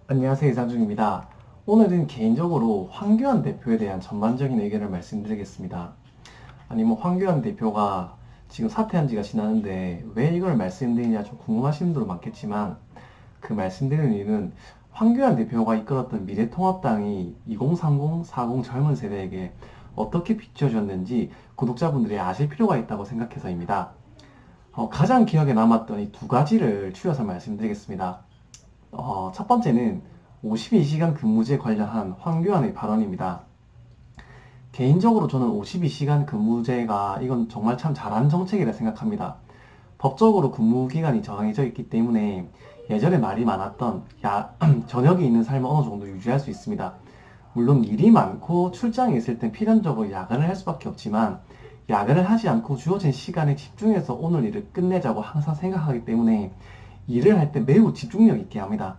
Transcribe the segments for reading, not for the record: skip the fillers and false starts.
안녕하세요, 이상중입니다. 오늘은 개인적으로 황교안 대표에 대한 전반적인 의견을 말씀드리겠습니다. 아니, 황교안 대표가 지금 사퇴한 지가 지났는데 왜 이걸 말씀드리냐 좀 궁금하신 분들도 많겠지만 그 말씀드리는 이유는 황교안 대표가 이끌었던 미래통합당이 2030, 40 젊은 세대에게 어떻게 비춰졌는지 구독자분들이 아실 필요가 있다고 생각해서입니다. 가장 기억에 남았던 이 두 가지를 추려서 말씀드리겠습니다. 첫 번째는 52시간 근무제 관련한 황교안의 발언입니다. 개인적으로 저는 52시간 근무제가 이건 정말 참 잘한 정책이라 생각합니다. 법적으로 근무기간이 정해져 있기 때문에 예전에 말이 많았던 저녁이 있는 삶을 어느 정도 유지할 수 있습니다. 물론 일이 많고 출장이 있을 땐 필연적으로 야근을 할 수밖에 없지만 야근을 하지 않고 주어진 시간에 집중해서 오늘 일을 끝내자고 항상 생각하기 때문에 일을 할 때 매우 집중력 있게 합니다.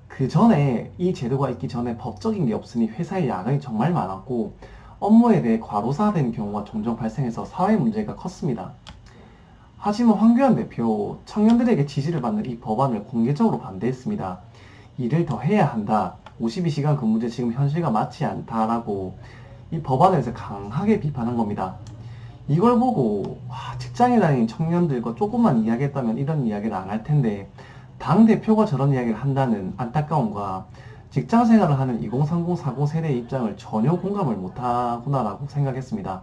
그 전에 이 제도가 있기 전에 법적인 게 없으니 회사에 야근이 정말 많았고 업무에 대해 과로사된 경우가 종종 발생해서 사회 문제가 컸습니다. 하지만 황교안 대표 청년들에게 지지를 받는 이 법안을 공개적으로 반대했습니다. 일을 더 해야 한다. 52시간 근무제 지금 현실과 맞지 않다라고 이 법안에서 강하게 비판한 겁니다. 이걸 보고 직장에 다니는 청년들과 조금만 이야기했다면 이런 이야기를 안 할 텐데 당 대표가 저런 이야기를 한다는 안타까움과 직장 생활을 하는 2030, 40 세대의 입장을 전혀 공감을 못하구나라고 생각했습니다.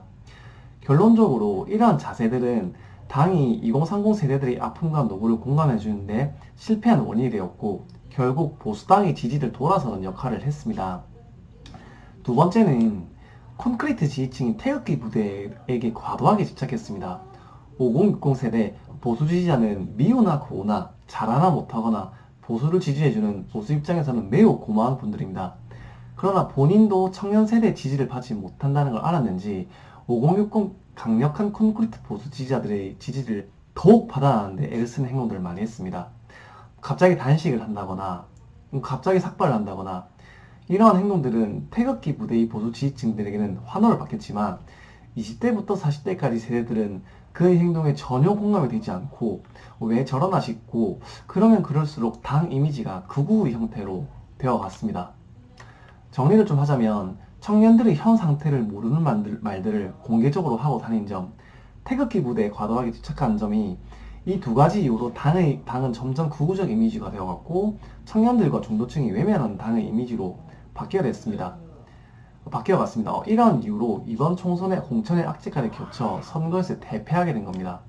결론적으로 이러한 자세들은 당이 2030 세대들의 아픔과 노고를 공감해 주는데 실패한 원인이 되었고 결국 보수당의 지지를 돌아서는 역할을 했습니다. 두 번째는 콘크리트 지지층인 태극기 부대에게 과도하게 집착했습니다. 5060 세대 보수 지지자는 미우나 고우나 잘하나 못하거나 보수를 지지해주는 보수 입장에서는 매우 고마운 분들입니다. 그러나 본인도 청년 세대 지지를 받지 못한다는 걸 알았는지 5060 강력한 콘크리트 보수 지지자들의 지지를 더욱 받아나는데 애를 쓰는 행동들을 많이 했습니다. 갑자기 단식을 한다거나 갑자기 삭발을 한다거나 이러한 행동들은 태극기 부대의 보수 지지층들에게는 환호를 받겠지만 20대부터 40대까지 세대들은 그의 행동에 전혀 공감이 되지 않고 왜 저러나 싶고 그러면 그럴수록 당 이미지가 극우의 형태로 되어갔습니다. 정리를 좀 하자면 청년들의 현 상태를 모르는 말들을 공개적으로 하고 다닌 점, 태극기 부대에 과도하게 집착한 점이 이 두 가지 이유로 당은 점점 극우적 이미지가 되어갔고 청년들과 중도층이 외면하는 당의 이미지로 바뀌어갔습니다. 이러한 이유로 이번 총선에 공천의 악재까지 겹쳐 선거에서 대패하게 된 겁니다.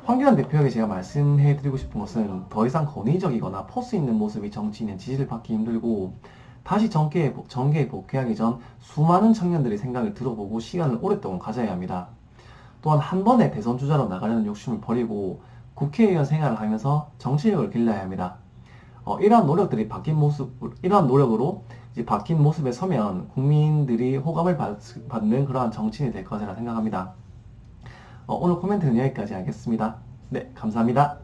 황교안 대표에게 제가 말씀해드리고 싶은 것은 더 이상 권위적이거나 포스 있는 모습이 정치인의 지지를 받기 힘들고 다시 정계에 복귀하기 전 수많은 청년들의 생각을 들어보고 시간을 오랫동안 가져야 합니다. 또한 한 번에 대선 주자로 나가려는 욕심을 버리고 국회의원 생활을 하면서 정치력을 길러야 합니다. 이러한 노력으로 이제 바뀐 모습에 서면 국민들이 호감을 받는 그러한 정치인이 될 것이라 생각합니다. 오늘 코멘트는 여기까지 하겠습니다. 네, 감사합니다.